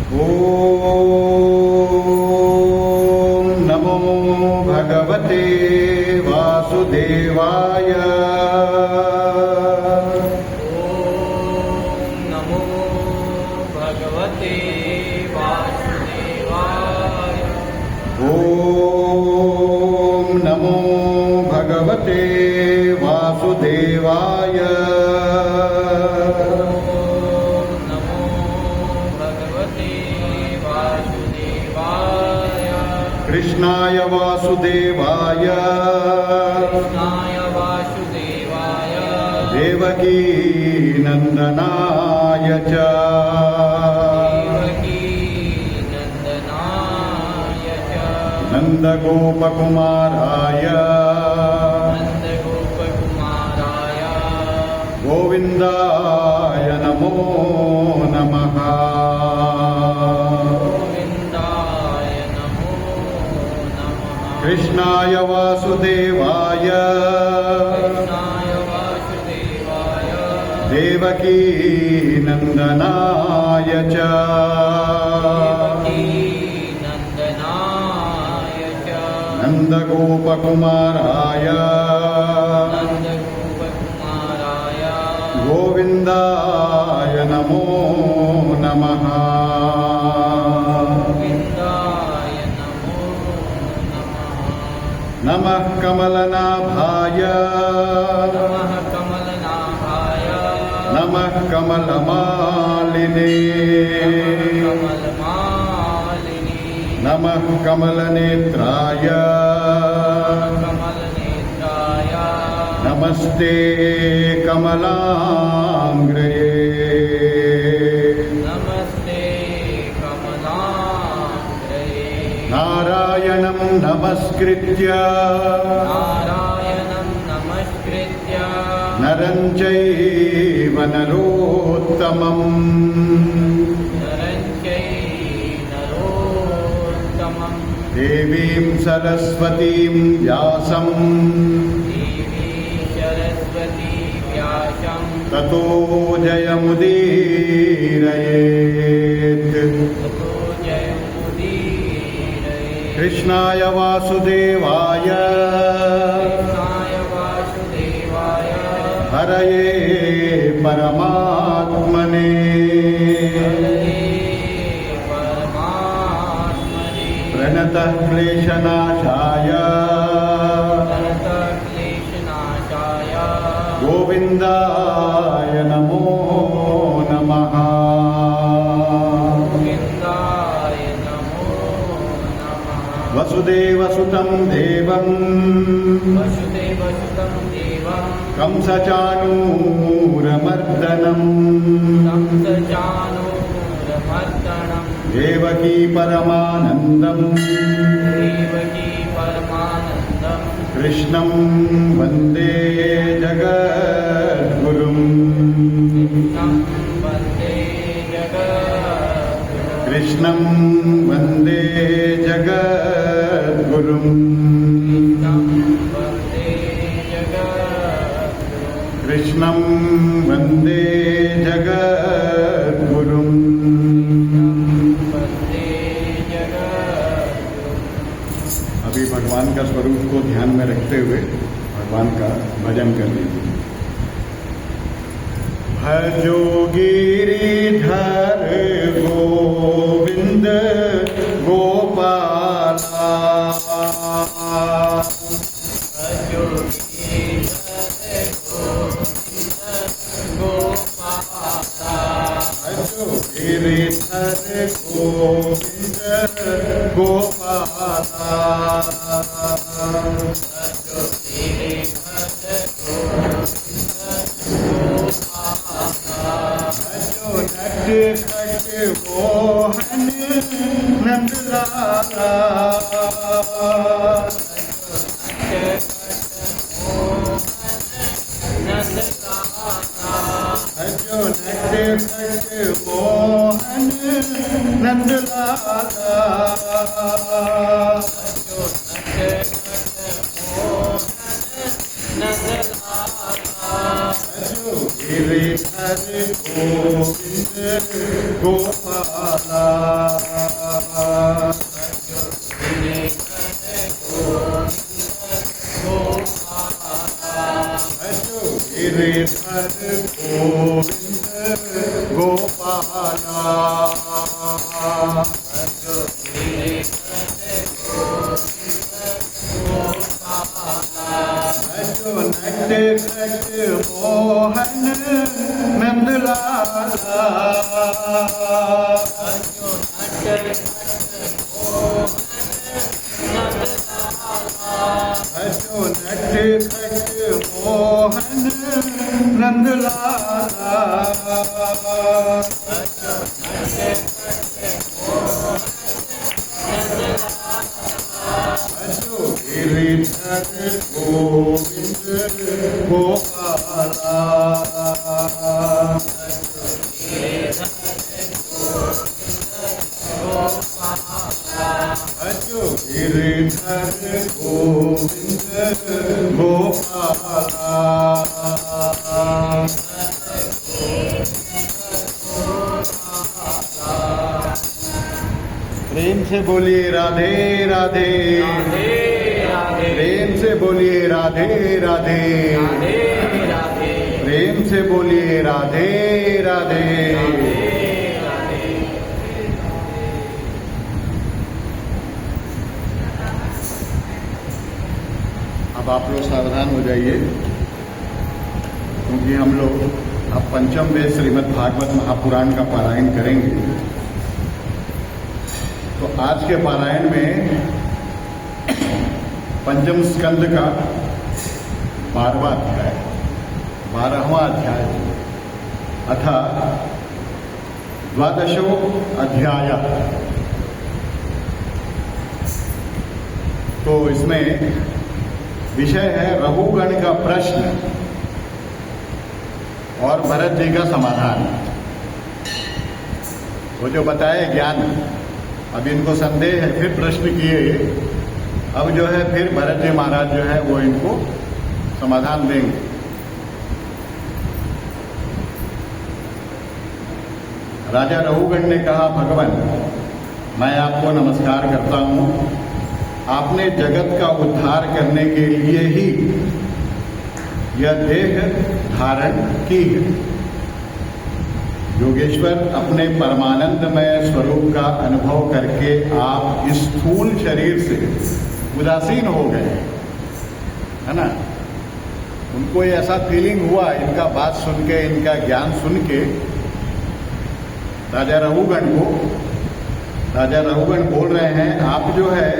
ॐ नमो भगवते वासुदेवाय। ॐ नमो भगवते वासुदेवाय। ॐ नमो भगवते वासुदेवाय। कृष्णाय वासुदेवाय देवकी नंदनाय च नंदगोपकुमाराय गोविंदाय नमो नमः। कृष्णाय वासुदेवाय देवकी नंदनाय च नंदगोपकुमाराय गोविंदाय नमो नमः। नमः कमलनाभाय नमः कमलमालिने नमः कमलनेत्राय नमस्ते कमलांग्रये। नारायणं नमस्कृत्य नरं चैव नरोत्तमं देवीं सरस्वतीं व्यासं ततो जयमुदीरयेत्। कृष्णाय वासुदेवाय हरये परमात्मने प्रणतः क्लेशनाशाय गोविंदाय नमो नमः। वसुदेवसुतं देवं कंसचाणूरमर्दनं देवकी परमानन्दं कृष्णं वन्दे जगद्गुरुम्। कृष्णं वन्दे जगद्गुरुम्। कृष्णं वन्दे जगद्गुरुम्। अभी भगवान का स्वरूप को ध्यान में रखते हुए भगवान का भजन कर लीजिए। भजो गिरिधर गोविंद गोपाला भजो गिरिधर गोविंद गोपाला मोहन नंदलाला जो नट खट मोहन नंदलाला जो गिरिधर गोविंद गोपाला भजो गिरिधर गोविंद गोपाला भजो नट खट मोहन नंदलाला भजो नट खट मोहन नंदलाला भजो गिरिधर गोविंद गोपाला भजो गिरिधर गोविंद गोपाला। प्रेम से बोलिए राधे राधे, प्रेम से बोलिए राधे राधे, प्रेम से बोलिए राधे राधे। अब आप लोग सावधान हो जाइए, क्योंकि हम लोग अब पंचम वेद श्रीमद् भागवत महापुराण का पारायण करेंगे। तो आज के पारायण में पंचम स्कंद का 12वां अध्याय, 12वां अध्याय अथा द्वादशो अध्याय। तो इसमें विषय है रघुगण का प्रश्न और भरत जी का समाधान। वो जो बताए ज्ञान, अब इनको संदेह है, फिर प्रश्न किए, अब जो है फिर भरत जी महाराज जो है वो इनको समाधान देंगे। राजा रघुगण ने कहा, भगवान मैं आपको नमस्कार करता हूँ। आपने जगत का उद्धार करने के लिए ही यह देह धारण की है। योगेश्वर, अपने परमानंदमय स्वरूप का अनुभव करके आप इस स्थूल शरीर से उदासीन हो गए, है ना। उनको ये ऐसा फीलिंग हुआ, इनका बात सुन के, इनका ज्ञान सुन के राजा रघुगण बोल रहे हैं, आप जो है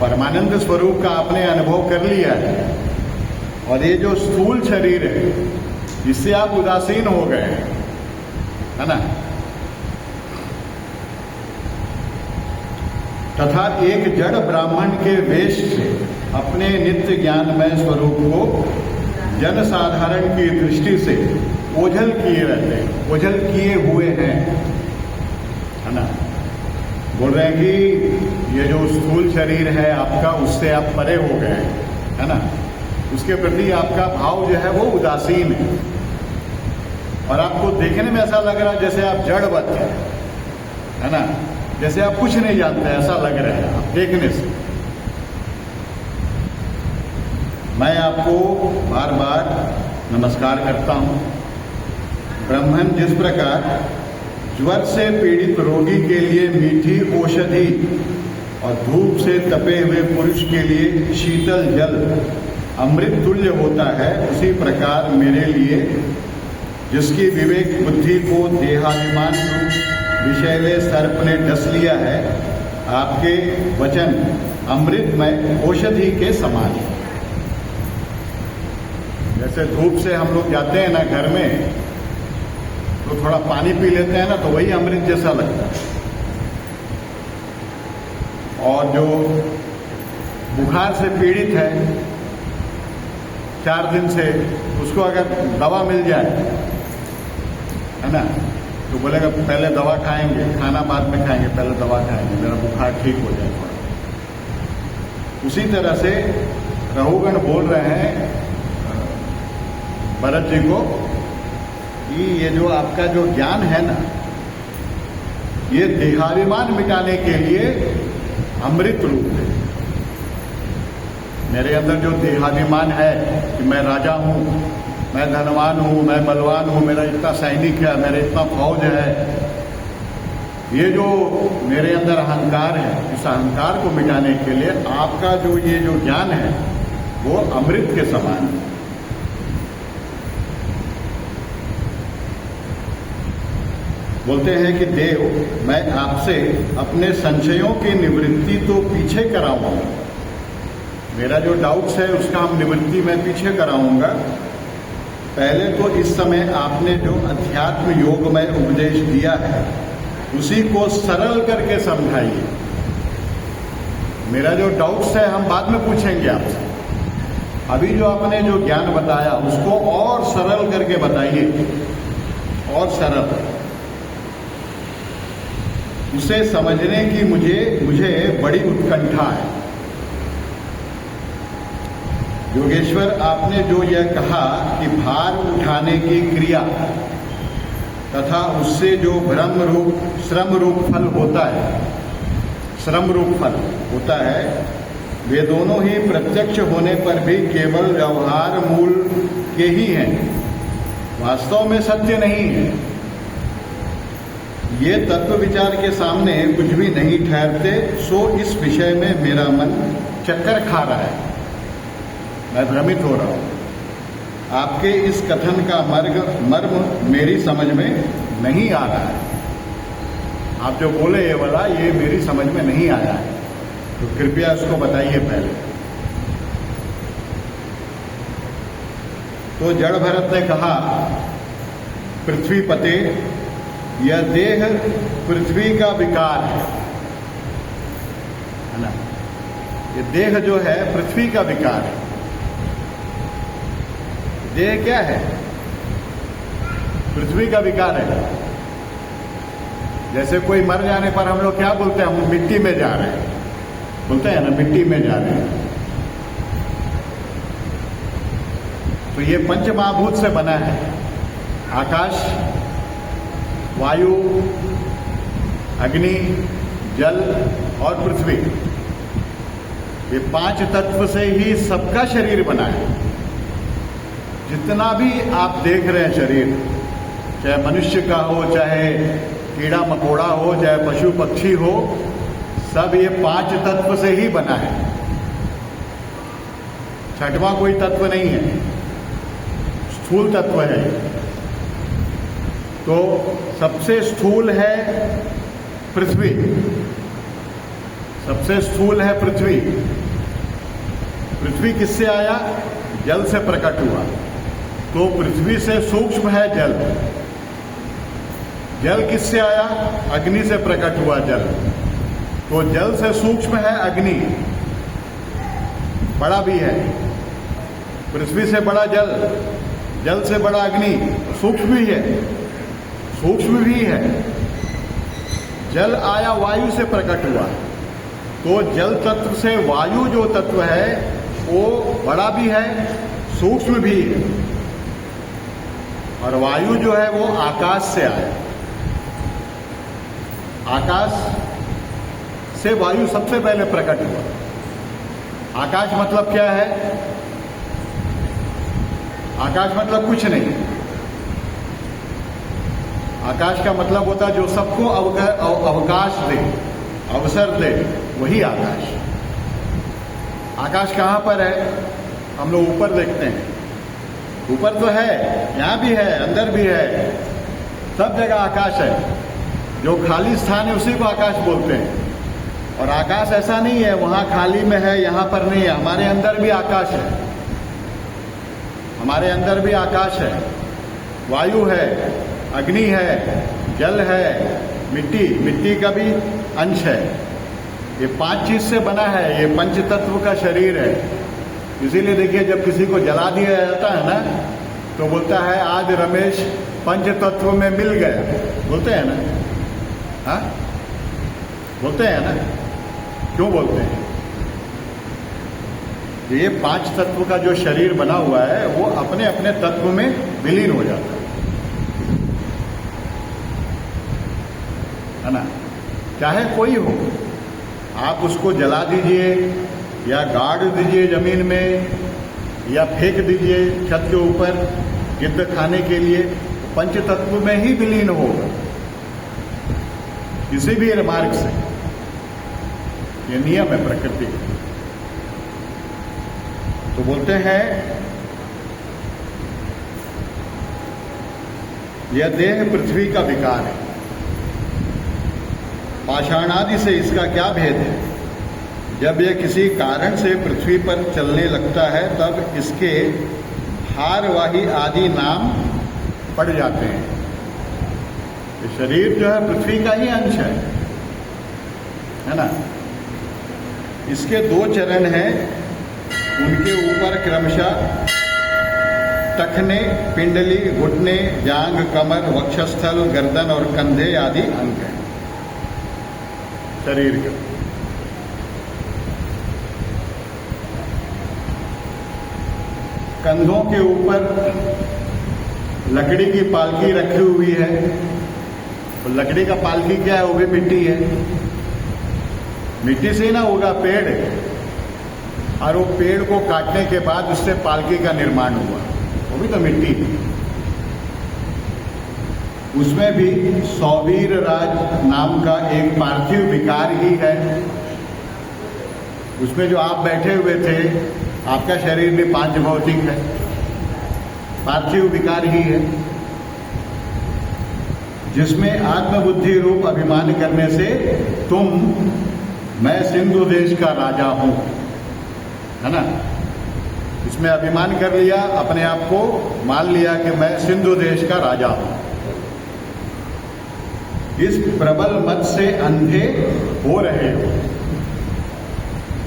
परमानंद स्वरूप का आपने अनुभव कर लिया है, और ये जो स्थूल शरीर है इससे आप उदासीन हो गए, है ना। तथा एक जड़ ब्राह्मण के वेश से अपने नित्य ज्ञानमय स्वरूप को जन साधारण की दृष्टि से ओझल किए रहते हैं, ओझल किए हुए हैं, है ना। बोल रहे हैं कि ये जो स्थूल शरीर है आपका, उससे आप परे हो गए, है ना। उसके प्रति आपका भाव जो है वो उदासीन है, और आपको देखने में ऐसा लग रहा है जैसे आप जड़वत है ना, जैसे आप कुछ नहीं जानते, ऐसा लग रहा है आप देखने से। मैं आपको बार बार नमस्कार करता हूँ। ब्रह्मन जिस प्रकार ज्वर से पीड़ित रोगी के लिए मीठी औषधि और धूप से तपे हुए पुरुष के लिए शीतल जल अमृत तुल्य होता है, उसी प्रकार मेरे लिए जिसकी विवेक बुद्धि को देहाभिमान रूप विषैले सर्प ने डस लिया है, आपके वचन अमृतमय औषधि के समान है। जैसे धूप से हम लोग जाते हैं ना घर में, तो थोड़ा पानी पी लेते हैं ना, तो वही अमृत जैसा लगता है। और जो बुखार से पीड़ित है 4 दिन से, उसको अगर दवा मिल जाए, है ना, तो बोलेगा पहले दवा खाएंगे, खाना बाद में खाएंगे, पहले दवा खाएंगे, मेरा बुखार ठीक हो जाए थोड़ा। उसी तरह से रघुगण बोल रहे हैं भरत जी को कि ये जो आपका जो ज्ञान है ना, ये देहाभिमान मिटाने के लिए अमृत रूप है। मेरे अंदर जो देहाभिमान है कि मैं राजा हूँ, मैं धनवान हूँ, मैं बलवान हूँ, मेरा इतना सैनिक है, मेरा इतना फौज है, ये जो मेरे अंदर अहंकार है, इस अहंकार को मिटाने के लिए आपका जो ये जो ज्ञान है वो अमृत के समान है। बोलते हैं कि देव, मैं आपसे अपने संशयों की निवृत्ति तो पीछे कराऊंगा। मेरा जो डाउट्स है उसका हम निवृत्ति मैं पीछे कराऊंगा। पहले तो इस समय आपने जो अध्यात्म योग में उपदेश दिया है उसी को सरल करके समझाइए। मेरा जो डाउट्स है हम बाद में पूछेंगे आपसे। अभी जो आपने जो ज्ञान बताया उसको और सरल करके बताइए, और सरल। उसे समझने की मुझे बड़ी उत्कंठा है। योगेश्वर, आपने जो यह कहा कि भार उठाने की क्रिया तथा उससे जो श्रम रूप फल होता है, श्रम रूप फल होता है, वे दोनों ही प्रत्यक्ष होने पर भी केवल व्यवहार मूल के ही हैं, वास्तव में सत्य नहीं है। ये तत्व विचार के सामने कुछ भी नहीं ठहरते। सो इस विषय में मेरा मन चक्कर खा रहा है, मैं भ्रमित हो रहा हूँ। आपके इस कथन का मर्म मेरी समझ में नहीं आ रहा है। आप जो बोले ये वाला, ये मेरी समझ में नहीं आया है, तो कृपया इसको बताइए पहले। तो जड़ भरत ने कहा, पृथ्वी पते, यह देह पृथ्वी का विकार है ना। ये देह जो है पृथ्वी का विकार है। देह क्या है? पृथ्वी का विकार है। जैसे कोई मर जाने पर हम लोग क्या बोलते हैं? हम मिट्टी में जा रहे हैं, बोलते हैं ना, मिट्टी में जा रहे हैं। तो ये पंच महाभूत से बना है, आकाश, वायु, अग्नि, जल और पृथ्वी। ये पांच तत्व से ही सबका शरीर बना है। जितना भी आप देख रहे हैं शरीर, चाहे मनुष्य का हो, चाहे कीड़ा मकोड़ा हो, चाहे पशु पक्षी हो, सब ये पांच तत्व से ही बना है। छठवां कोई तत्व नहीं है, स्थूल तत्व है। तो सबसे स्थूल है पृथ्वी, सबसे स्थूल है पृथ्वी। पृथ्वी किससे आया? जल से प्रकट हुआ। तो पृथ्वी से सूक्ष्म है जल। जल किससे आया? अग्नि से प्रकट हुआ जल। तो जल से सूक्ष्म है अग्नि, बड़ा भी है। पृथ्वी से बड़ा जल, जल से बड़ा अग्नि, सूक्ष्म भी है, सूक्ष्म भी है। जल आया वायु से प्रकट हुआ। तो जल तत्व से वायु जो तत्व है वो बड़ा भी है, सूक्ष्म भी है। और वायु जो है वो आकाश से आया। आकाश से वायु सबसे पहले प्रकट हुआ। आकाश मतलब क्या है? आकाश मतलब कुछ नहीं। आकाश का मतलब होता है जो सबको अवकाश दे, अवसर दे, वही आकाश। आकाश कहाँ पर है? हम लोग ऊपर देखते हैं। ऊपर तो है, यहाँ भी है, अंदर भी है, सब जगह आकाश है। जो खाली स्थान है उसी को आकाश बोलते हैं। और आकाश ऐसा नहीं है वहाँ खाली में है, यहाँ पर नहीं है। हमारे अंदर भी आकाश है, हमारे अंदर भी आकाश है। वायु है, अग्नि है, जल है, मिट्टी, मिट्टी का भी अंश है। ये पांच चीज से बना है, ये पंच तत्व का शरीर है। इसीलिए देखिए जब किसी को जला दिया जाता है ना तो बोलता है आज रमेश पंच तत्व में मिल गया, बोलते हैं ना। हाँ, बोलते हैं ना, क्यों बोलते हैं? ये पांच तत्व का जो शरीर बना हुआ है वो अपने अपने तत्व में विलीन हो जाता है। है ना। चाहे कोई हो, आप उसको जला दीजिए या गाड़ दीजिए जमीन में या फेंक दीजिए छत के ऊपर गिद्ध खाने के लिए, पंच तत्व में ही विलीन होगा किसी भी मार्ग से। ये नियम है प्रकृति का। तो बोलते हैं यह देह पृथ्वी का विकार है। पाषाणादि से इसका क्या भेद है? जब यह किसी कारण से पृथ्वी पर चलने लगता है तब इसके भारवाही आदि नाम पड़ जाते हैं। ये शरीर जो है पृथ्वी का ही अंश है ना। इसके दो चरण हैं, उनके ऊपर क्रमशः टखने, पिंडली, घुटने, जांघ, कमर, वक्षस्थल, गर्दन और कंधे आदि अंग हैं शरीर के। कंधों के ऊपर लकड़ी की पालकी रखी हुई है। तो लकड़ी का पालकी क्या है? वो भी मिट्टी है। मिट्टी से ही ना होगा पेड़, और वो पेड़ को काटने के बाद उससे पालकी का निर्माण हुआ, वो भी तो मिट्टी है। उसमें भी सौवीर राज नाम का एक पार्थिव विकार ही है। उसमें जो आप बैठे हुए थे, आपका शरीर भी पांच भौतिक है, पार्थिव विकार ही है, जिसमें आत्मबुद्धि रूप अभिमान करने से तुम मैं सिंधु देश का राजा हूं, है ना। इसमें अभिमान कर लिया, अपने आप को मान लिया कि मैं सिंधु देश का राजा हूं। इस प्रबल मत से अंधे हो रहे हो।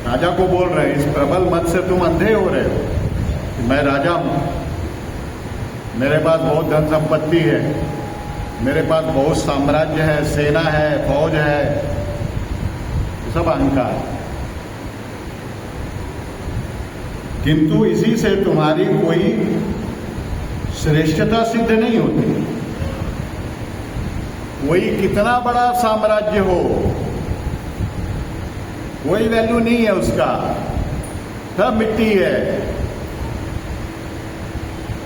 राजा को बोल रहे हैं, इस प्रबल मत से तुम अंधे हो रहे हो कि मैं राजा हूं, मेरे पास बहुत धन संपत्ति है, मेरे पास बहुत साम्राज्य है, सेना है, फौज है, सब अहंकार। किंतु इसी से तुम्हारी कोई श्रेष्ठता सिद्ध नहीं होती। कोई कितना बड़ा साम्राज्य हो, कोई वैल्यू नहीं है उसका, सब मिट्टी है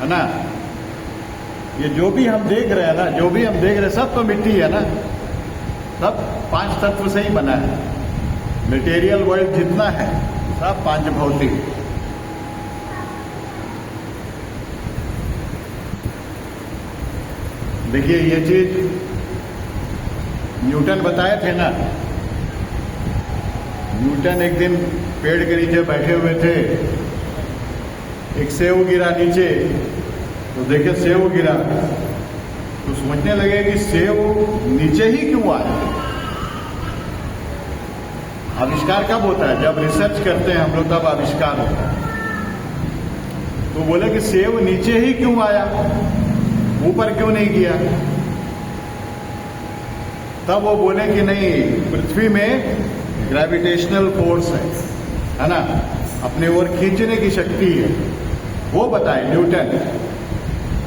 ना। ये जो भी हम देख रहे हैं ना, जो भी हम देख रहे हैं सब तो मिट्टी है ना। सब पांच तत्व से ही बना है। मटेरियल वर्ल्ड जितना है सब पांच भौतिक। देखिए ये चीज न्यूटन बताए थे ना। न्यूटन एक दिन पेड़ के नीचे बैठे हुए थे, एक सेव गिरा नीचे, तो देखे सेव गिरा, तो समझने लगे कि सेव नीचे ही क्यों आया। आविष्कार कब होता है? जब रिसर्च करते हैं हम लोग, तब आविष्कार होता है। तो बोले कि सेव नीचे ही क्यों आया, ऊपर क्यों नहीं गया। तब वो बोले कि नहीं, पृथ्वी में ग्रेविटेशनल फोर्स है ना, अपने ओर खींचने की शक्ति है, वो बताए न्यूटन।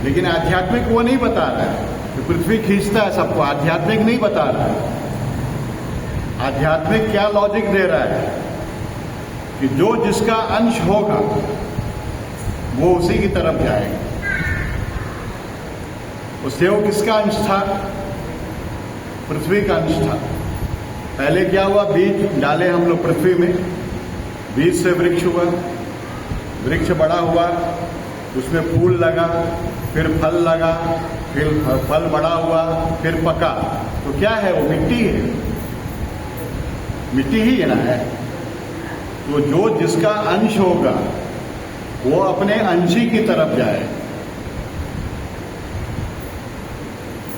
लेकिन आध्यात्मिक वो नहीं बता रहा है कि पृथ्वी खींचता है सबको, आध्यात्मिक नहीं बता रहा है। आध्यात्मिक क्या लॉजिक दे रहा है कि जो जिसका अंश होगा वो उसी की तरफ जाएगा। वो सेव किसका अंश था? पृथ्वी का अंश था। पहले क्या हुआ? बीज डाले हम लोग पृथ्वी में, बीज से वृक्ष हुआ, वृक्ष बड़ा हुआ, उसमें फूल लगा, फिर फल लगा, फिर फल बड़ा हुआ, फिर पका। तो क्या है? वो मिट्टी है, मिट्टी ही है ना है। तो जो जिसका अंश होगा वो अपने अंशी की तरफ जाए।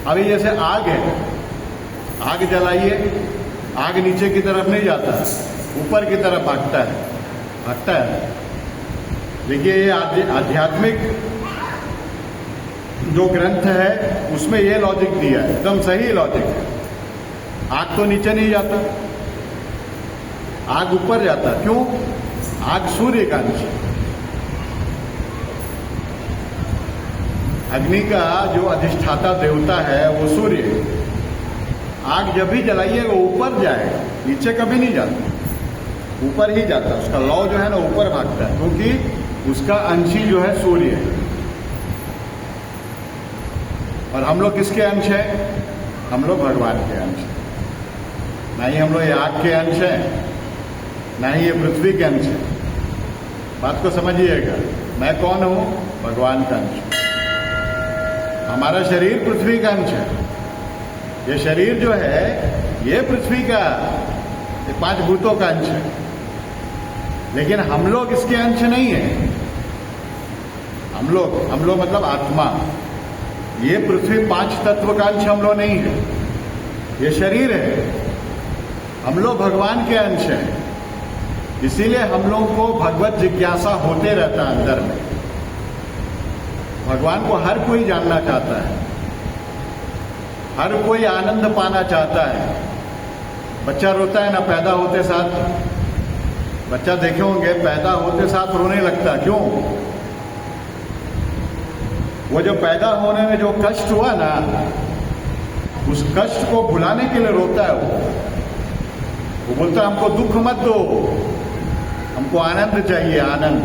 अभी जैसे आग है, आग जलाइए, आग नीचे की तरफ नहीं जाता, ऊपर की तरफ भागता है। देखिए ये आध्यात्मिक जो ग्रंथ है उसमें ये लॉजिक दिया है, एकदम सही लॉजिक है। आग तो नीचे नहीं जाता, आग ऊपर जाता। क्यों? आग सूर्य का अंश है। अग्नि का जो अधिष्ठाता देवता है वो सूर्य है। आग जब भी जलाइएगा ऊपर जाएगा, नीचे कभी नहीं जाता, ऊपर ही जाता है। उसका लौ जो है ना ऊपर भागता है, क्योंकि उसका अंशी जो है सूर्य है। और हम लोग किसके अंश हैं? हम लोग भगवान के अंश हैं। ना ही हम लोग ये आग के अंश हैं, ना ही ये पृथ्वी के अंश हैं। बात को समझिएगा, मैं कौन हूं? भगवान का अंश। हमारा शरीर पृथ्वी का अंश है। ये शरीर जो है ये पृथ्वी का, ये 5 भूतों का अंश है, लेकिन हम लोग इसके अंश नहीं है। हम लोग मतलब आत्मा। ये पृथ्वी 5 तत्व का अंश हम लोग नहीं है, ये शरीर है। हम लोग भगवान के अंश हैं, इसीलिए हम लोगों को भगवत जिज्ञासा होते रहता है अंदर में। भगवान को हर कोई जानना चाहता है, हर कोई आनंद पाना चाहता है। बच्चा रोता है ना पैदा होते साथ, बच्चा देखे होंगे पैदा होते साथ रोने लगता है। क्यों? वो जो पैदा होने में जो कष्ट हुआ ना, उस कष्ट को भुलाने के लिए रोता है। वो बोलता है हमको दुख मत दो, हमको आनंद चाहिए, आनंद,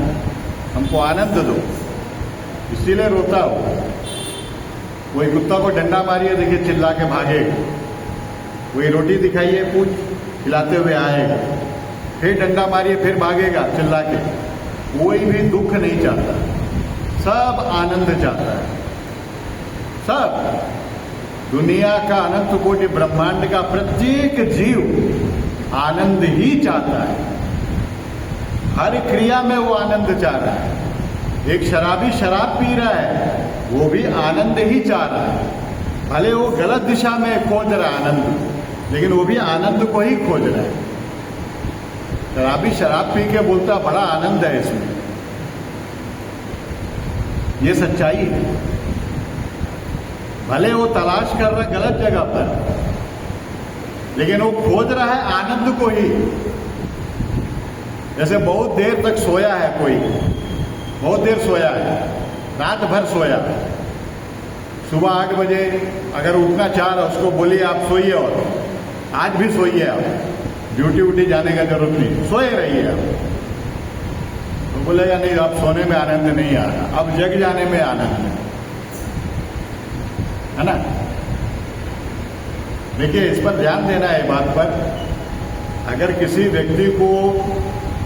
हमको आनंद दो, इसीलिए रोता हो। कोई कुत्ता को डंडा मारिए, देखिए चिल्ला के भागेगा। कोई रोटी दिखाइए, पूछ खिलाते हुए आएगा, फिर डंडा मारिए, फिर भागेगा चिल्ला के। कोई भी दुख नहीं चाहता, सब आनंद चाहता है। सब दुनिया का अनंत कोटि ब्रह्मांड का प्रत्येक जीव आनंद ही चाहता है। हर क्रिया में वो आनंद चाह रहा है। एक शराबी शराब पी रहा है, वो भी आनंद ही चाह रहा है। भले वो गलत दिशा में खोज रहा है आनंद, लेकिन वो भी आनंद को ही खोज रहा है। शराबी शराब पी के बोलता बड़ा आनंद है इसमें, ये सच्चाई है। भले वो तलाश कर रहा है गलत जगह पर, लेकिन वो खोज रहा है आनंद को ही। जैसे बहुत देर तक सोया है कोई, बहुत देर सोया है, रात भर सोया, सुबह 8 बजे अगर उठना चाह रहा उसको बोलिए आप सोइए, और आज भी सोइए, आप ड्यूटी व्यूटी जाने का जरूरत नहीं, सोए रहिए आप। तो बोलेगा नहीं, अब सोने में आनंद नहीं आ रहा, अब जग जाने में आनंद है ना। देखिए इस पर ध्यान देना है बात पर। अगर किसी व्यक्ति को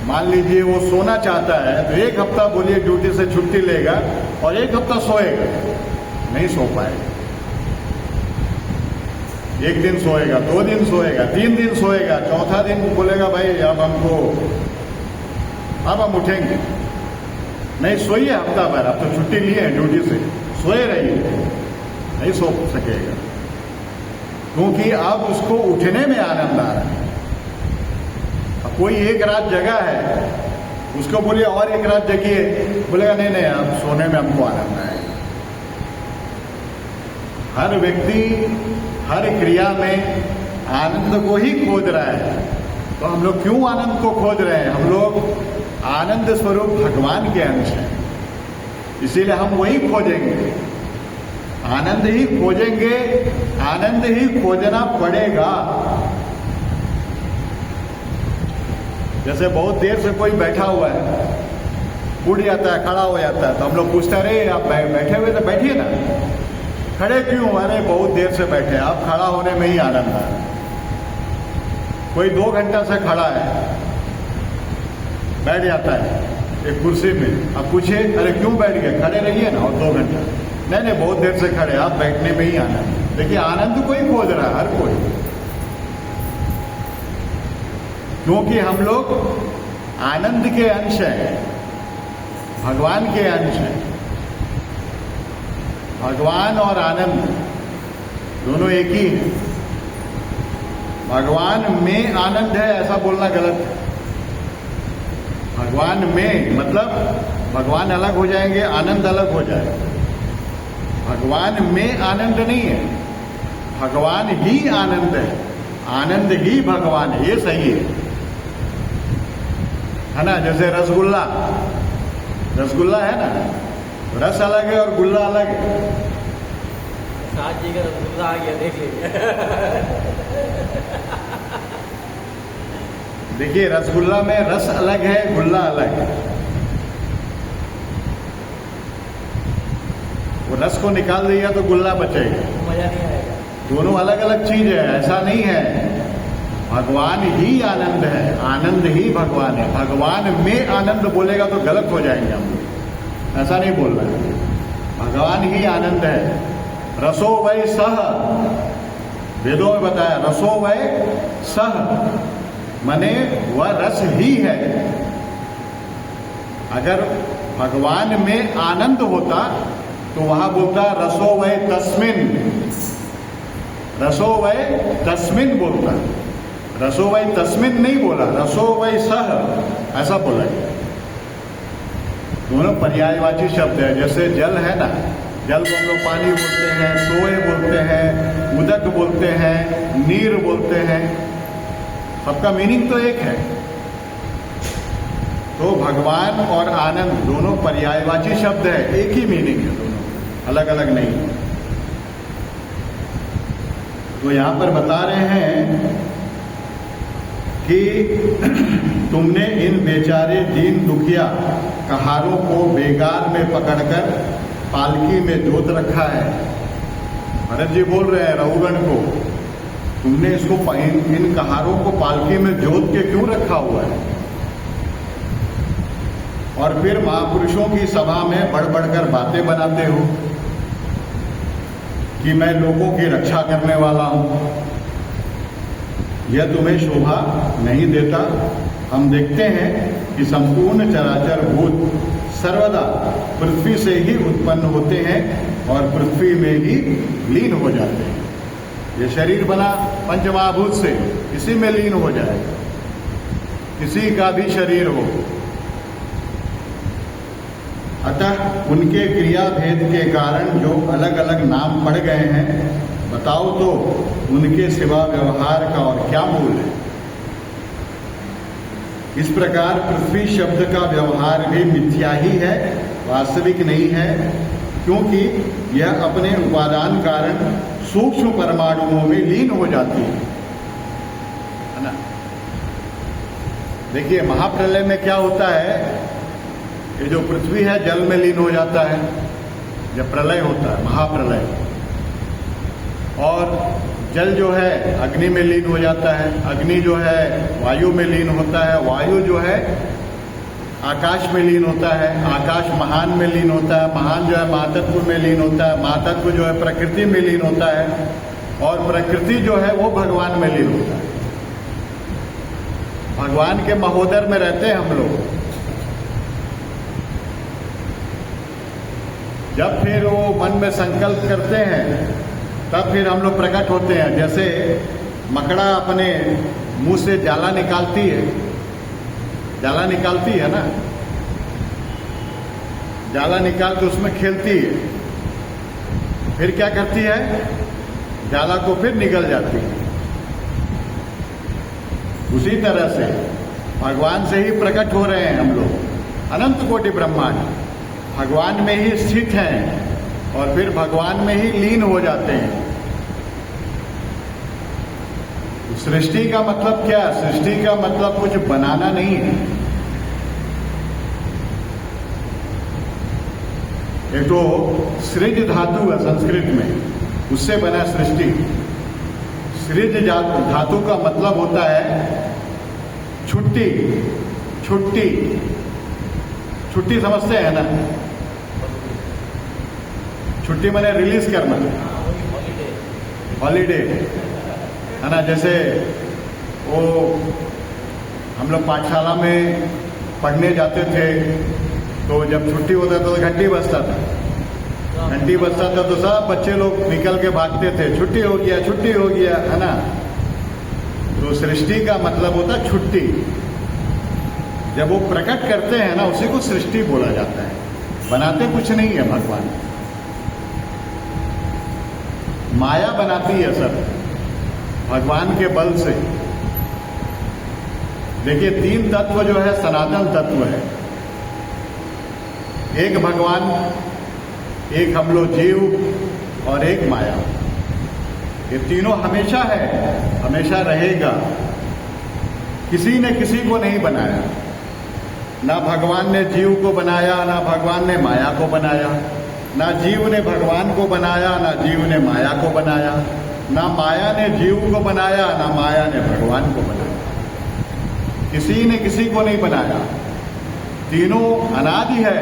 मान लीजिए वो सोना चाहता है, तो 1 हफ्ता बोलिए ड्यूटी से छुट्टी लेगा और 1 हफ्ता सोएगा, नहीं सो पाएगा। 1 दिन सोएगा, 2 दिन सोएगा, 3 दिन सोएगा, चौथा दिन बोलेगा भाई अब हम उठेंगे। नहीं, सोइए हफ्ता भर, अब तो छुट्टी लिए है ड्यूटी से, सोए रहिए, नहीं सो सकेगा, क्योंकि अब उसको उठने में आनंद आ रहा है। अब कोई 1 रात जगा है, उसको बोलिए और 1 रात जगिए, बोलेगा नहीं अब सोने में हमको आनंद आएगा। हर व्यक्ति हर क्रिया में आनंद को ही खोज रहा है। तो हम लोग क्यों आनंद को खोज रहे हैं? हम लोग आनंद स्वरूप भगवान के अंश हैं, इसीलिए हम वही खोजेंगे, आनंद ही खोजेंगे, आनंद ही खोजना पड़ेगा। जैसे बहुत देर से कोई बैठा हुआ है, उठ जाता है, खड़ा हो जाता है, तो हम लोग पूछते रहे आप बैठे हुए तो बैठिए ना, खड़े क्यों? अरे बहुत देर से बैठे, आप खड़ा होने में ही आनंद आ रहा है। कोई 2 घंटा से खड़ा है, बैठ जाता है एक कुर्सी में, अब पूछिए अरे क्यों बैठ गए? खड़े रहिए ना और 2 घंटा। नहीं बहुत देर से खड़े, आप बैठने में ही आनंद। देखिए आनंद को ही खोज रहा है हर कोई, क्योंकि हम लोग आनंद के अंश हैं, भगवान के अंश हैं। भगवान और आनंद दोनों एक ही है। भगवान में आनंद है ऐसा बोलना गलत है। भगवान में मतलब भगवान अलग हो जाएंगे, आनंद अलग हो जाएगा। भगवान में आनंद नहीं है, भगवान ही आनंद है, आनंद ही भगवान है, ये सही है ना। जैसे रसगुल्ला है ना, रस अलग है और गुल्ला अलग है। साथ जी का रसगुल्ला आ गया, देख लीजिए। देखिए, रसगुल्ला में रस अलग है, गुल्ला अलग है। वो रस को निकाल दिया तो गुल्ला बचेगा, मजा नहीं आएगा। दोनों अलग अलग चीज है, ऐसा नहीं है। भगवान ही आनंद है, आनंद ही भगवान है। भगवान में आनंद बोलेगा तो गलत हो जाएंगे हम लोग, ऐसा नहीं बोल रहे हैं। भगवान ही आनंद है। रसो वै सह, वेदों में बताया, रसो वै सह माने वह रस ही है। अगर भगवान में आनंद होता तो वहां बोलता रसो वै तस्मिन, रसो वै तस्मिन बोलता, रसो वै तस्मिन नहीं बोला, रसो वै सह ऐसा बोला। दोनों पर्यायवाची शब्द है। जैसे जल है ना, जल को हम लोग पानी बोलते हैं, सोए बोलते हैं, उदक बोलते हैं, नीर बोलते हैं, सबका मीनिंग तो एक है। तो भगवान और आनंद दोनों पर्यायवाची शब्द है, एक ही मीनिंग है, दोनों अलग अलग नहीं। तो यहां पर बता रहे हैं कि तुमने इन बेचारे दीन दुखिया कहारों को बेगार में पकड़कर पालकी में जोत रखा है। भरत जी बोल रहे हैं रघुगण को, तुमने इसको इन कहारों को पालकी में जोत के क्यों रखा हुआ है? और फिर महापुरुषों की सभा में बढ़ बढ़कर बातें बनाते हो कि मैं लोगों की रक्षा करने वाला हूं। यह तुम्हें शोभा नहीं देता। हम देखते हैं कि संपूर्ण चराचर भूत सर्वदा पृथ्वी से ही उत्पन्न होते हैं और पृथ्वी में ही लीन हो जाते हैं। ये शरीर बना पंचमहाभूत से, इसी में लीन हो जाएगा, किसी का भी शरीर हो। अतः उनके क्रिया भेद के कारण जो अलग अलग नाम पड़ गए हैं, बताओ तो उनके सिवा व्यवहार का और क्या मूल है? इस प्रकार पृथ्वी शब्द का व्यवहार भी मिथ्या ही है, वास्तविक नहीं है, क्योंकि यह अपने उपादान कारण सूक्ष्म परमाणुओं में लीन हो जाती है ना। देखिए, महाप्रलय में क्या होता है, ये जो पृथ्वी है जल में लीन हो जाता है जब प्रलय होता है, महाप्रलय। और जल जो है अग्नि में लीन हो जाता है, अग्नि जो है वायु में लीन होता है, वायु जो है आकाश में लीन होता है, आकाश महान में लीन होता है, महान जो है महातत्व में लीन होता है, महातत्व जो है प्रकृति में लीन होता है, और प्रकृति जो है वो भगवान में लीन होता है। भगवान के महोदर में रहते हैं हम लोग। जब फिर वो मन में संकल्प करते हैं तब फिर हम लोग प्रकट होते हैं। जैसे मकड़ा अपने मुंह से जाला निकालती है, जाला निकालती है ना, जाला निकाल के उसमें खेलती है, फिर क्या करती है, जाला को फिर निकल जाती है। उसी तरह से भगवान से ही प्रकट हो रहे हैं हम लोग। अनंत कोटि ब्रह्मांड भगवान में ही स्थित हैं और फिर भगवान में ही लीन हो जाते हैं। सृष्टि का मतलब क्या? सृष्टि का मतलब कुछ बनाना नहीं है। एक तो सृज धातु है संस्कृत में, उससे बना सृष्टि। सृज धातु का मतलब होता है छुट्टी। छुट्टी, छुट्टी समझते हैं ना? छुट्टी माने रिलीज करना, हॉलीडे है ना। जैसे वो हम लोग पाठशाला में पढ़ने जाते थे तो जब छुट्टी होता था तो घंटी बजता था, घंटी बजता था तो सब बच्चे लोग निकल के भागते थे, छुट्टी हो गया, छुट्टी हो गया, है ना। तो सृष्टि का मतलब होता है छुट्टी। जब वो प्रकट करते हैं ना, उसी को सृष्टि बोला जाता है। बनाते कुछ नहीं है भगवान, माया बनाती है सब भगवान के बल से। देखिए, तीन तत्व जो है सनातन तत्व है। एक भगवान, एक हम लोग जीव और एक माया। ये तीनों हमेशा है, हमेशा रहेगा। किसी ने किसी को नहीं बनाया। ना भगवान ने जीव को बनाया, ना भगवान ने माया को बनाया। ना जीव ने भगवान को बनाया, ना जीव ने माया को बनाया। ना माया ने जीव को बनाया, ना माया ने भगवान को बनाया। किसी ने किसी को नहीं बनाया। तीनों अनादि है,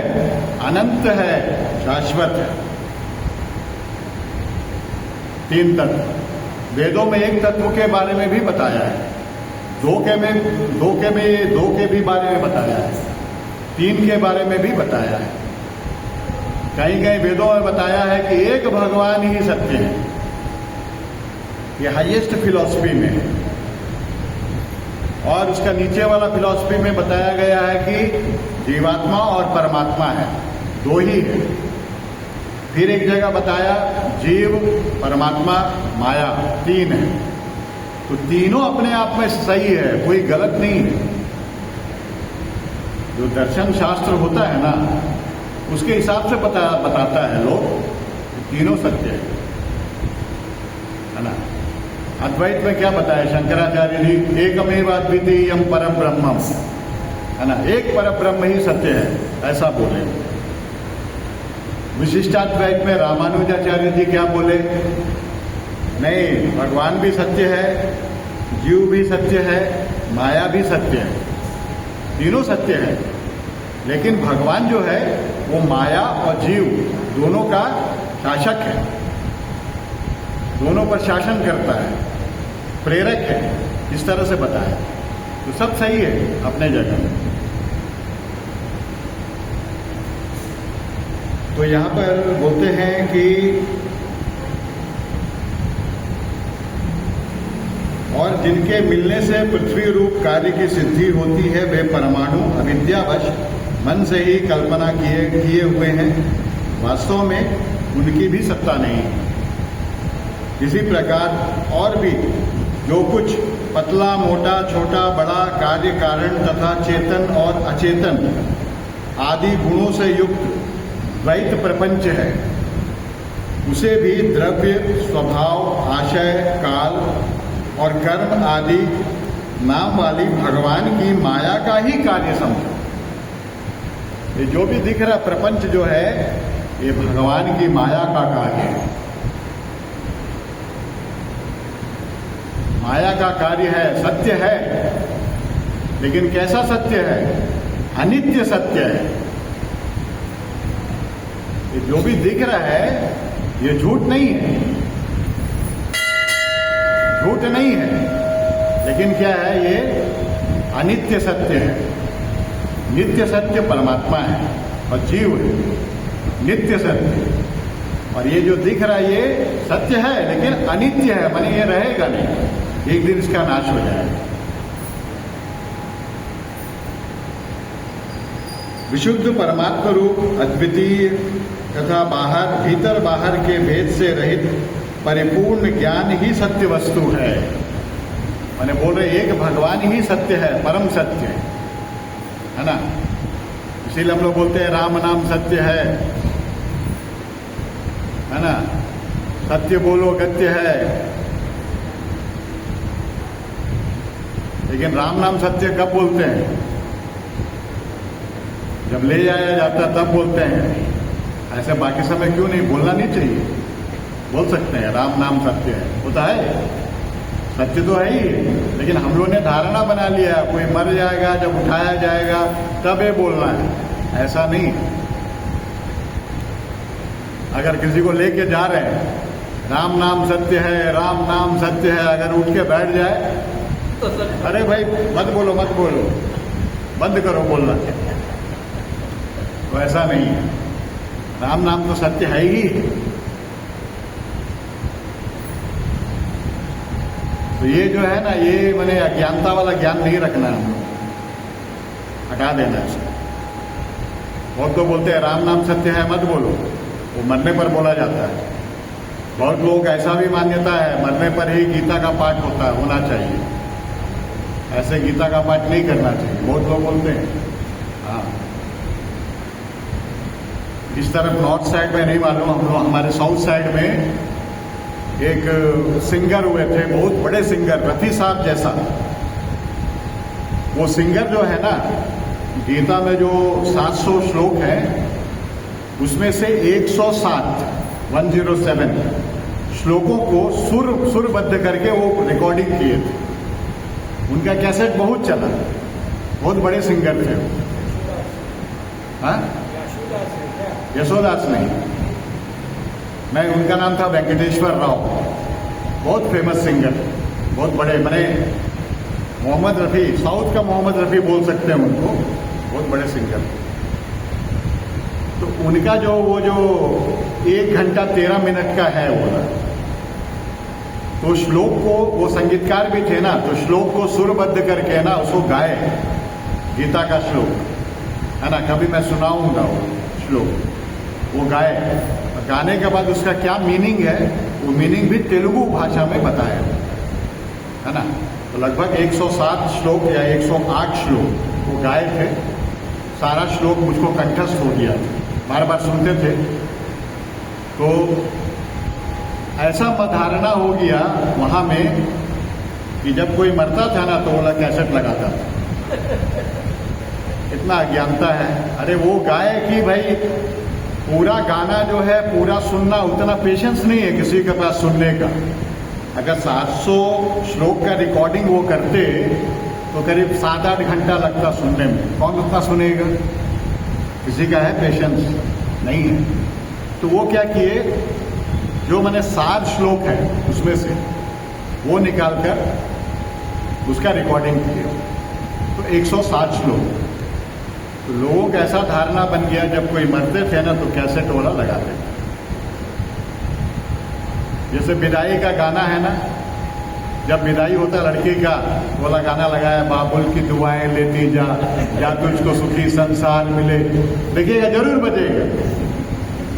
अनंत है, शाश्वत है। तीन तत्व वेदों में एक तत्व के बारे में भी बताया है, दो के भी बारे में बताया है, तीन के बारे में भी बताया है। कहीं कहीं वेदों में बताया है कि एक भगवान ही सत्य है। ये हाईएस्ट फिलॉसफी में है। और उसका नीचे वाला फिलॉसफी में बताया गया है कि जीवात्मा और परमात्मा है, दो ही है। फिर एक जगह बताया जीव, परमात्मा, माया, तीन है। तो तीनों अपने आप में सही है, कोई गलत नहीं है। जो दर्शन शास्त्र होता है ना, उसके हिसाब से बताता है लोग, तीनों सत्य है ना। अद्वैत में क्या बताया शंकराचार्य जी? एकमेव अद्वितीयम परम ब्रह्मम, है ना, एक परम ब्रह्म ही सत्य है, ऐसा बोले। विशिष्टाद्वैत में रामानुजाचार्य जी क्या बोले? नहीं, भगवान भी सत्य है, जीव भी सत्य है, माया भी सत्य है, तीनों सत्य है। लेकिन भगवान जो है वो माया और जीव दोनों का शासक है, दोनों पर शासन करता है, प्रेरक है, इस तरह से बताया। तो सब सही है अपने जगह में। तो यहाँ पर बोलते हैं कि और जिनके मिलने से पृथ्वी रूप कार्य की सिद्धि होती है, वे परमाणु अविद्यावश मन से ही कल्पना किए हुए हैं। वास्तव में उनकी भी सत्ता नहीं है। इसी प्रकार और भी जो कुछ पतला, मोटा, छोटा, बड़ा, कार्य कारण तथा चेतन और अचेतन आदि गुणों से युक्त द्वैत प्रपंच है, उसे भी द्रव्य, स्वभाव, आशय, काल और कर्म आदि नाम वाली भगवान की माया का ही कार्य समझो। ये जो भी दिख रहा प्रपंच जो है, ये भगवान की माया का कार्य है। माया का कार्य है, सत्य है, लेकिन कैसा सत्य है? अनित्य सत्य है। ये जो भी दिख रहा है ये झूठ नहीं है, झूठ नहीं है, लेकिन क्या है? ये अनित्य सत्य है। नित्य सत्य परमात्मा है और जीव है, नित्य सत्य। और ये जो दिख रहा है ये सत्य है, लेकिन अनित्य है, माने ये रहेगा नहीं, एक दिन इसका नाश हो जाएगा। विशुद्ध परमात्मा रूप अद्वितीय तथा भीतर बाहर के भेद से रहित परिपूर्ण ज्ञान ही सत्य वस्तु है। माने बोल रहे एक भगवान ही सत्य है, परम सत्य है ना। इसीलिए हम लोग बोलते हैं राम नाम सत्य है ना। सत्य बोलो गत्य है। लेकिन राम नाम सत्य कब बोलते हैं? जब ले जाया जाता तब बोलते हैं। ऐसे बाकी समय क्यों नहीं? बोलना नहीं चाहिए, बोल सकते हैं राम नाम सत्य है, होता है, सत्य तो है ही। लेकिन हम लोगों ने धारणा बना लिया, कोई मर जाएगा जब उठाया जाएगा तब ये बोलना है, ऐसा नहीं। अगर किसी को लेके जा रहे हैं, राम नाम सत्य है, राम नाम सत्य है, अगर उठ के बैठ जाए तो अरे भाई मत बोलो, बंद करो बोलना, तो ऐसा नहीं है। राम नाम तो सत्य है ही। तो ये जो है ना, ये मैंने अज्ञानता वाला ज्ञान नहीं रखना है, हम लोग हटा देना है। बहुत लोग बोलते हैं राम नाम सत्य है, मत बोलो, वो मरने पर बोला जाता है। बहुत लोग ऐसा भी मान्यता है मरने पर ही गीता का पाठ होना चाहिए। ऐसे गीता का पाठ नहीं करना चाहिए, बहुत लोग बोलते हैं। हाँ, इस तरफ नॉर्थ साइड में नहीं मालूम, हम लोग हमारे साउथ साइड में एक सिंगर हुए थे, बहुत बड़े सिंगर, रफी साहब जैसा, वो सिंगर जो है ना, गीता में जो 700 श्लोक हैं उसमें से 107 श्लोकों को सुरबद्ध करके वो रिकॉर्डिंग किए थे। उनका कैसेट बहुत चला, बहुत बड़े सिंगर थे वो। हाँ, यशोदास नहीं, मैं उनका नाम था वेंकटेश्वर राव, बहुत फेमस सिंगर, बहुत बड़े, मैंने मोहम्मद रफ़ी, साउथ का मोहम्मद रफ़ी बोल सकते हैं उनको, बहुत बड़े सिंगर। तो उनका जो 1 घंटा 13 मिनट का है वो, तो श्लोक को, वो संगीतकार भी थे ना, तो श्लोक को सुरबद्ध करके ना उसको गाए, गीता का श्लोक है ना, कभी मैं सुनाऊंगा वो श्लोक, वो गाए। गाने के बाद उसका क्या मीनिंग है, वो मीनिंग भी तेलुगु भाषा में बताया है ना। तो लगभग 107 श्लोक या 108 श्लोक वो गाए थे। सारा श्लोक मुझको कंठस्थ हो गया, बार बार सुनते थे। तो ऐसा धारणा हो गया वहाँ में कि जब कोई मरता था ना तो वो कैसेट लगाता था। इतना अज्ञानता है। अरे वो गाए कि भाई पूरा गाना जो है पूरा सुनना, उतना पेशेंस नहीं है किसी के पास सुनने का। अगर 700 श्लोक का रिकॉर्डिंग वो करते तो करीब 7-8 घंटा लगता सुनने में, कौन उतना सुनेगा? किसी का है पेशेंस? नहीं है। तो वो क्या किए, जो मैंने 7 श्लोक है उसमें से वो निकाल कर उसका रिकॉर्डिंग किया, तो 107 श्लोक। तो लोगों का ऐसा धारणा बन गया, जब कोई मरते थे ना तो कैसेट वाला लगाते थे। जैसे विदाई का गाना है ना, जब विदाई होता है लड़की का, वाला गाना लगाया, बाबुल की दुआएं लेती जा, या तुझको सुखी संसार मिले, देखिएगा जरूर बजेगा।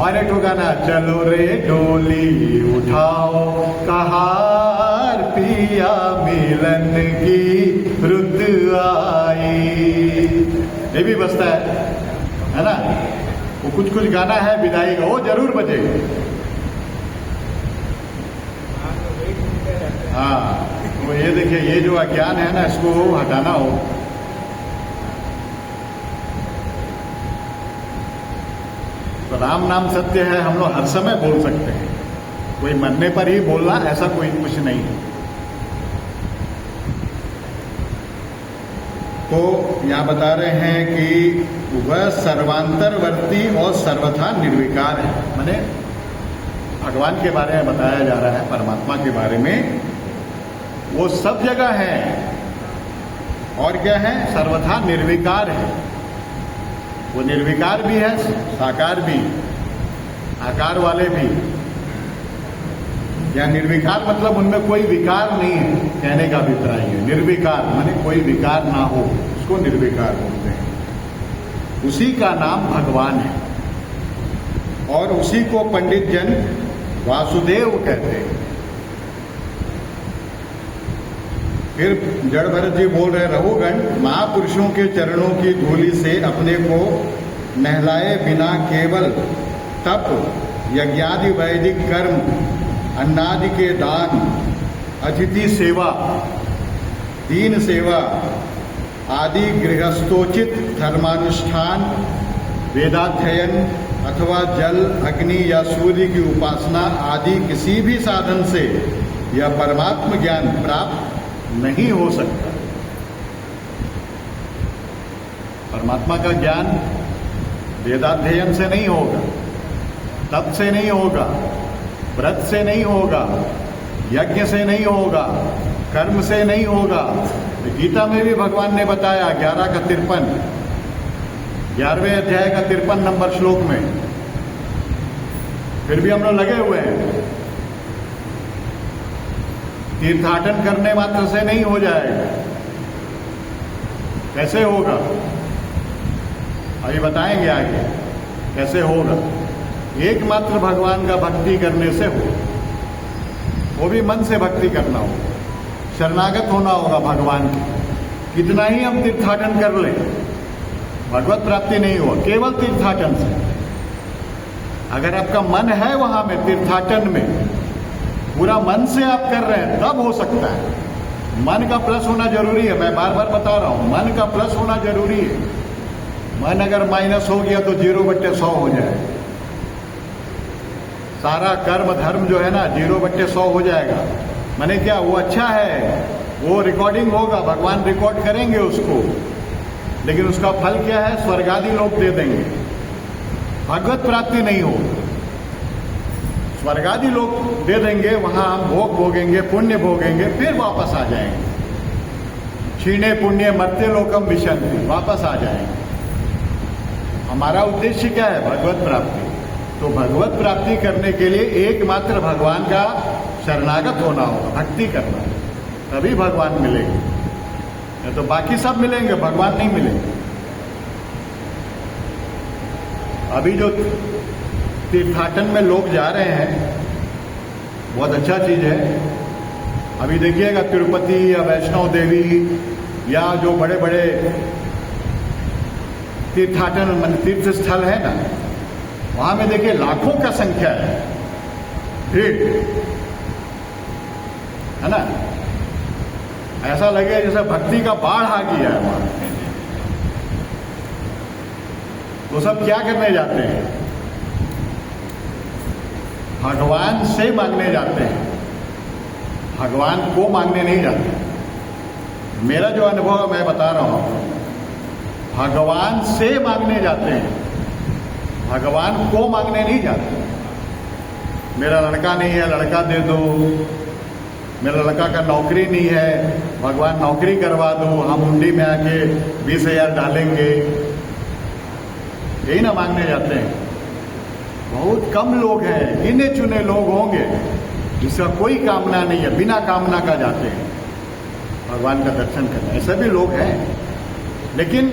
और एक गाना, चलो रे डोली उठाओ कहार पिया मिलन की रुत आई, ये भी बजता है ना। वो कुछ गाना है विदाई का, वो जरूर बजेगा। हाँ, तो ये देखिए, ये जो अज्ञान है ना, इसको हटाना हो। तो राम नाम सत्य है, हम लोग हर समय बोल सकते हैं, कोई मरने पर ही बोलना ऐसा कोई कुछ नहीं है। तो यहाँ बता रहे हैं कि वह सर्वांतरवर्ती और सर्वथा निर्विकार है। माने भगवान के बारे में बताया जा रहा है, परमात्मा के बारे में, वो सब जगह है। और क्या है? सर्वथा निर्विकार है। वो निर्विकार भी है, साकार भी, आकार वाले भी। या निर्विकार मतलब उनमें कोई विकार नहीं है, कहने का अभिप्राय है। निर्विकार माने कोई विकार ना हो, उसको निर्विकार बोलते हैं। उसी का नाम भगवान है, और उसी को पंडित जन वासुदेव कहते हैं। फिर जड़ भरत जी बोल रहे, रघुगण महापुरुषों के चरणों की धूलि से अपने को नहलाए बिना केवल तप, यज्ञादि वैदिक कर्म, अन्नादि के दान, अतिथि सेवा, दीन सेवा आदि गृहस्थोचित धर्मानुष्ठान, वेदाध्ययन अथवा जल, अग्नि या सूर्य की उपासना आदि किसी भी साधन से यह परमात्म ज्ञान प्राप्त नहीं हो सकता। परमात्मा का ज्ञान वेदाध्ययन से नहीं होगा, तप से नहीं होगा, व्रत से नहीं होगा, यज्ञ से नहीं होगा, कर्म से नहीं होगा। गीता में भी भगवान ने बताया 11 का 53, 11वें अध्याय का 53 नंबर श्लोक में। फिर भी हम लोग लगे हुए हैं। तीर्थाटन करने मात्र से नहीं हो जाएगा। कैसे होगा? अभी बताएंगे आगे कैसे होगा। एकमात्र भगवान का भक्ति करने से हो, वो भी मन से भक्ति करना हो, शरणागत होना होगा भगवान की। कितना ही हम तीर्थाटन कर लें, भगवत प्राप्ति नहीं हो, केवल तीर्थाटन से। अगर आपका मन है वहां में तीर्थाटन में, पूरा मन से आप कर रहे हैं, तब हो सकता है। मन का प्लस होना जरूरी है, मैं बार बार बता रहा हूं, मन का प्लस होना जरूरी है। मन अगर माइनस हो गया तो 0/100 हो जाए। सारा कर्म धर्म जो है ना 0/100 हो जाएगा। माने क्या, वो अच्छा है, वो रिकॉर्डिंग होगा, भगवान रिकॉर्ड करेंगे उसको, लेकिन उसका फल क्या है, स्वर्ग आदि लोग दे देंगे, भगवत प्राप्ति नहीं हो। स्वर्ग आदि लोग दे देंगे, वहां हम भोग भोगेंगे, पुण्य भोगेंगे, फिर वापस आ जाएंगे। क्षीणे पुण्य मर्त्य लोकम विशंति, वापस आ जाएंगे। हमारा उद्देश्य क्या है, भगवत प्राप्ति। तो भगवत प्राप्ति करने के लिए एकमात्र भगवान का शरणागत होना होगा, भक्ति करना, तभी भगवान मिलेंगे। नहीं तो बाकी सब मिलेंगे, भगवान नहीं मिलेंगे। अभी जो तीर्थाटन में लोग जा रहे हैं, बहुत अच्छा चीज है। अभी देखिएगा तिरुपति या वैष्णो देवी या जो बड़े बड़े तीर्थाटन तीर्थ स्थल है ना, वहां में देखिए लाखों का संख्या है, भीड़ है ना। ऐसा लगे जैसे भक्ति का बाढ़ आ गया है वहां। तो सब क्या करने जाते हैं, भगवान से मांगने जाते हैं, भगवान को मांगने नहीं जाते। मेरा जो अनुभव है मैं बता रहा हूं, भगवान से मांगने जाते हैं, भगवान को मांगने नहीं जाते। मेरा लड़का नहीं है, लड़का दे दो, मेरा लड़का का नौकरी नहीं है, भगवान नौकरी करवा दो, हम हुंडी में आके 20,000 डालेंगे, यही ना मांगने जाते हैं। बहुत कम लोग हैं, गिने चुने लोग होंगे जिसका कोई कामना नहीं है, बिना कामना का जाते हैं भगवान का दर्शन करने। ऐसे भी लोग हैं, लेकिन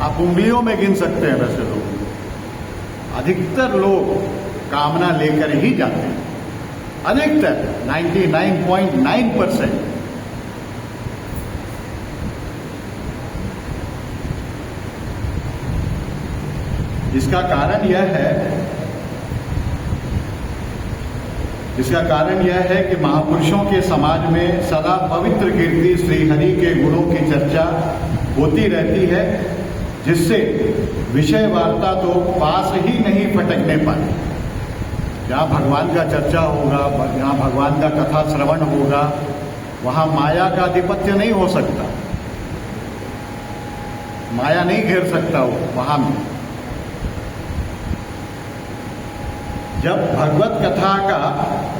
आप उंगलियों में गिन सकते हैं वैसे लोग। अधिकतर लोग कामना लेकर ही जाते हैं, अधिकतर 99.9%। इसका कारण यह है कि महापुरुषों के समाज में सदा पवित्र कीर्ति श्री हरि के गुणों की चर्चा होती रहती है, जिससे विषय वार्ता तो पास ही नहीं फटकने पाती। जहाँ भगवान का चर्चा होगा, जहाँ भगवान का कथा श्रवण होगा, वहाँ माया का आधिपत्य नहीं हो सकता, माया नहीं घेर सकता वो वहाँ में। जब भगवत कथा का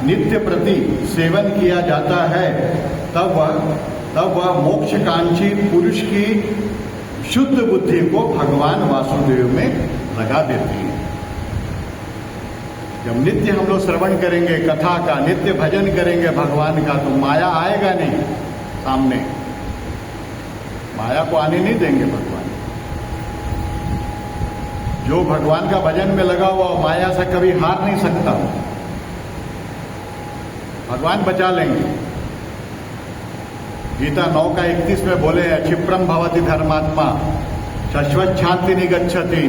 नित्य प्रति सेवन किया जाता है, तब वह मोक्षकांक्षी पुरुष की शुद्ध बुद्धि को भगवान वासुदेव में लगा देती है। जब नित्य हम लोग श्रवण करेंगे कथा का, नित्य भजन करेंगे भगवान का, तो माया आएगा नहीं सामने, माया को आने नहीं देंगे भगवान। जो भगवान का भजन में लगा हुआ माया से कभी हार नहीं सकता, भगवान बचा लेंगे। गीता 9:31 में बोले हैं, क्षिप्रम भवति धर्मात्मा शाश्वत शांति निगच्छति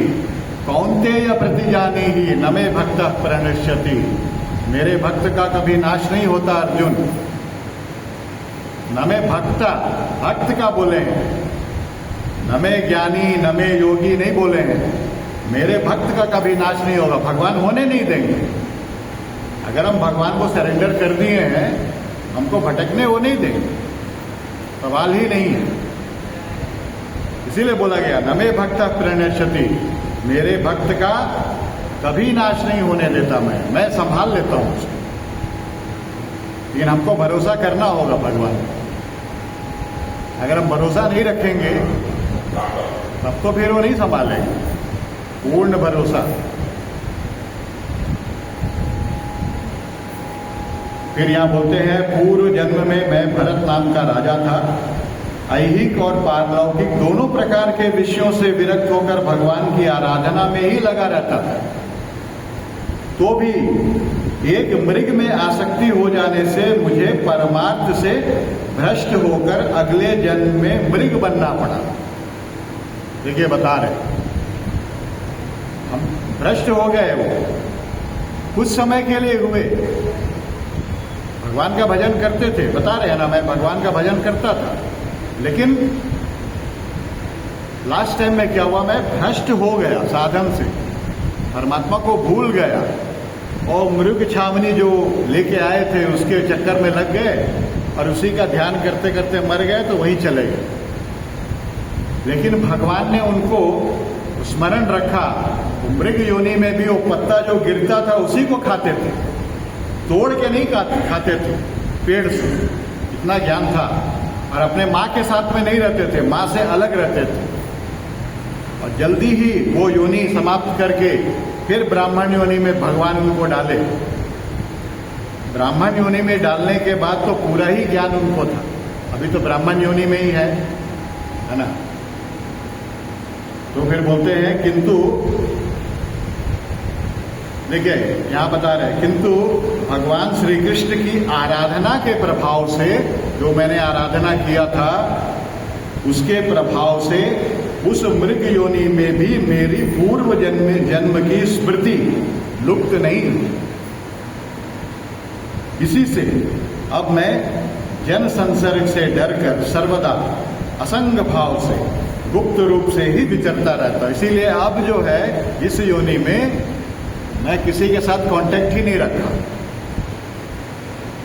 कौन्तेय प्रतिजानी ही न मे भक्त प्रणश्यति। मेरे भक्त का कभी नाश नहीं होता अर्जुन। न मे भक्त का बोले हैं, न मे ज्ञानी न मे योगी नहीं बोले हैं। मेरे भक्त का कभी नाश नहीं होगा, भगवान होने नहीं देंगे। अगर हम भगवान को सरेंडर कर दिए हैं, हमको भटकने वो नहीं देंगे, सवाल ही नहीं है। इसीलिए बोला गया न मे भक्त प्रणश्यति, मेरे भक्त का कभी नाश नहीं होने देता, मैं संभाल लेता हूं उसको। लेकिन हमको भरोसा करना होगा भगवान। अगर हम भरोसा नहीं रखेंगे तब तो फिर वो नहीं संभालेंगे। पूर्ण भरोसा। फिर यहां बोलते हैं, पूर्व जन्म में मैं भरत नाम का राजा था। ऐहिक और पारलौकिक दोनों प्रकार के विषयों से विरक्त होकर भगवान की आराधना में ही लगा रहता था। तो भी एक मृग में आसक्ति हो जाने से मुझे परमार्थ से भ्रष्ट होकर अगले जन्म में मृग बनना पड़ा। देखिए बता रहे, हम भ्रष्ट हो गए, वो कुछ समय के लिए हुए, भगवान का भजन करते थे, बता रहे हैं ना, मैं भगवान का भजन करता था, लेकिन लास्ट टाइम में क्या हुआ, मैं भ्रष्ट हो गया साधन से, परमात्मा को भूल गया और मृग छावनी जो लेके आए थे उसके चक्कर में लग गए और उसी का ध्यान करते करते मर गए, तो वहीं चले गए। लेकिन भगवान ने उनको स्मरण रखा। मृग योनि में भी वो पत्ता जो गिरता था उसी को खाते थे, तोड़ के नहीं खाते थे पेड़ से, इतना ज्ञान था। और अपने माँ के साथ में नहीं रहते थे, माँ से अलग रहते थे, और जल्दी ही वो योनि समाप्त करके फिर ब्राह्मण योनि में भगवान उनको डाले। ब्राह्मण योनि में डालने के बाद तो पूरा ही ज्ञान उनको था, अभी तो ब्राह्मण योनि में ही है ना। तो फिर बोलते हैं किंतु, देखिए यहाँ बता रहे हैं, किंतु भगवान श्री कृष्ण की आराधना के प्रभाव से, जो मैंने आराधना किया था उसके प्रभाव से उस मृग योनि में भी मेरी पूर्व जन्म की स्मृति लुप्त नहीं हुई। इसी से अब मैं जन संसर्ग से डरकर सर्वदा असंग भाव से गुप्त रूप से ही विचरता रहता। इसीलिए अब जो है इस योनि में मैं किसी के साथ कांटेक्ट ही नहीं रखा।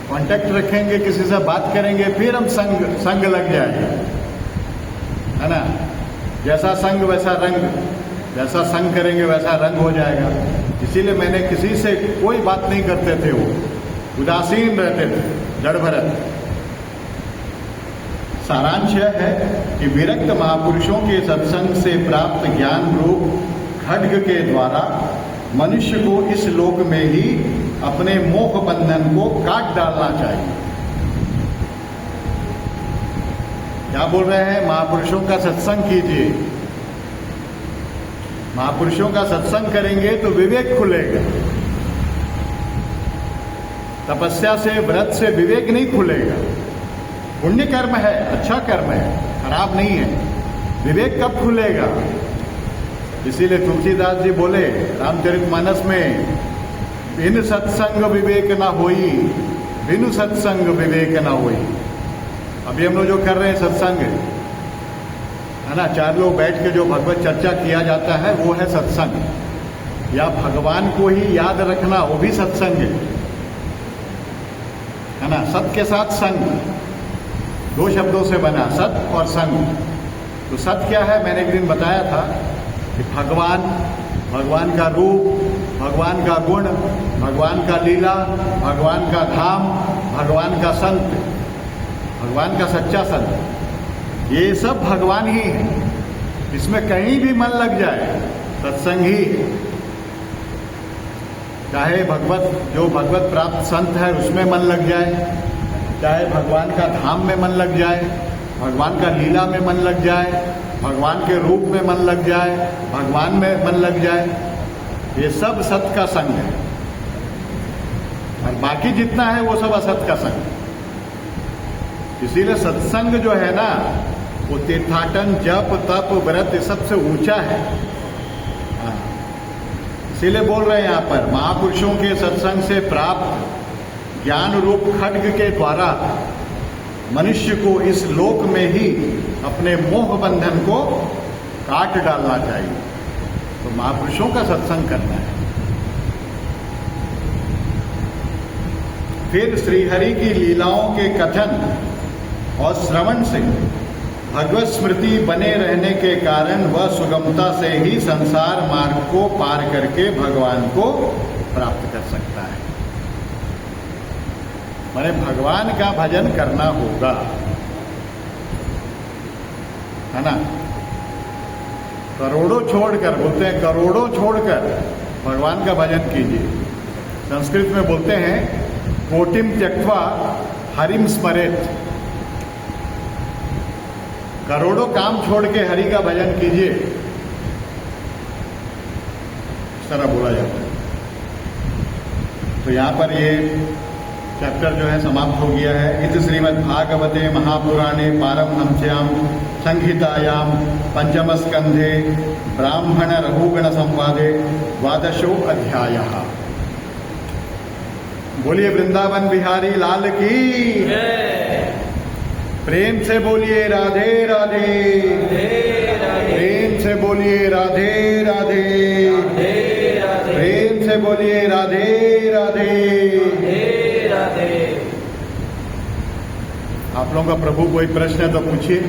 कांटेक्ट रखेंगे, किसी से बात करेंगे, फिर हम संग लग जाएंगे, है ना। जैसा संग वैसा रंग, जैसा संग करेंगे वैसा रंग हो जाएगा। इसीलिए मैंने किसी से कोई बात नहीं करते थे, वो उदासीन रहते थे, जड़ भरत। सारांश यह है कि विरक्त महापुरुषों के सत्संग से प्राप्त ज्ञान रूप खड्ग के द्वारा मनुष्य को इस लोक में ही अपने मोह बंधन को काट डालना चाहिए। क्या बोल रहे हैं, महापुरुषों का सत्संग कीजिए। महापुरुषों का सत्संग करेंगे तो विवेक खुलेगा। तपस्या से, व्रत से विवेक नहीं खुलेगा। पुण्य कर्म है, अच्छा कर्म है, खराब नहीं है, विवेक कब खुलेगा। इसीलिए तुलसीदास जी बोले रामचरितमानस में, बिन सत्संग विवेक ना होई, बिनु सत्संग विवेक ना होई। अभी हम लोग जो कर रहे हैं सत्संग, है ना, 4 लोग बैठ के जो भगवत चर्चा किया जाता है वो है सत्संग। या भगवान को ही याद रखना, वो भी सत्संग है ना। सत के साथ संग, 2 शब्दों से बना, सत और संग। तो सत क्या है, मैंने एक दिन बताया था कि भगवान, भगवान का रूप, भगवान का गुण, भगवान का लीला, भगवान का धाम, भगवान का संत, भगवान का सच्चा संत, ये सब भगवान ही है। इसमें कहीं भी मन लग जाए सत्संग ही, चाहे जो भगवत प्राप्त संत है उसमें मन लग जाए, चाहे भगवान का धाम में मन लग जाए, भगवान का लीला में मन लग जाए, भगवान के रूप में मन लग जाए, भगवान में मन लग जाए, ये सब सत का संग है। और बाकी जितना है वो सब असत का संग। इसीलिए सत्संग जो है ना, वो तीर्थाटन, जप, तप, व्रत सबसे ऊंचा है। इसीलिए बोल रहे हैं यहाँ पर, महापुरुषों के सत्संग से प्राप्त ज्ञान रूप खड्ग के द्वारा मनुष्य को इस लोक में ही अपने मोह बंधन को काट डालना चाहिए। तो महापुरुषों का सत्संग करना है। फिर श्रीहरि की लीलाओं के कथन और श्रवण से भगवत स्मृति बने रहने के कारण वह सुगमता से ही संसार मार्ग को पार करके भगवान को प्राप्त कर सकता है। माने भगवान का भजन करना होगा, है ना। करोड़ों छोड़कर, बोलते हैं करोड़ों छोड़कर भगवान का भजन कीजिए। संस्कृत में बोलते हैं कोटिम त्यक्त्वा हरिम स्मरेत। करोड़ों काम छोड़ के हरि का भजन कीजिए, इस तरह बोला जाता है। तो यहाँ पर ये चैप्टर जो है समाप्त हो गया है। इति श्रीमद् भागवते महापुराणे पारमहंस्याम संहितायाम पंचम स्कंधे ब्राह्मण रघुगण संवादे 12वां अध्यायः। बोलिए वृंदावन बिहारी लाल की। जय। प्रेम से बोलिए राधे राधे। राधे राधे। प्रेम से बोलिए राधे राधे। राधे राधे। प्रेम से बोलिए राधे राधे। राधे राधे। आप लोगों का प्रभु कोई प्रश्न है तो पूछिए।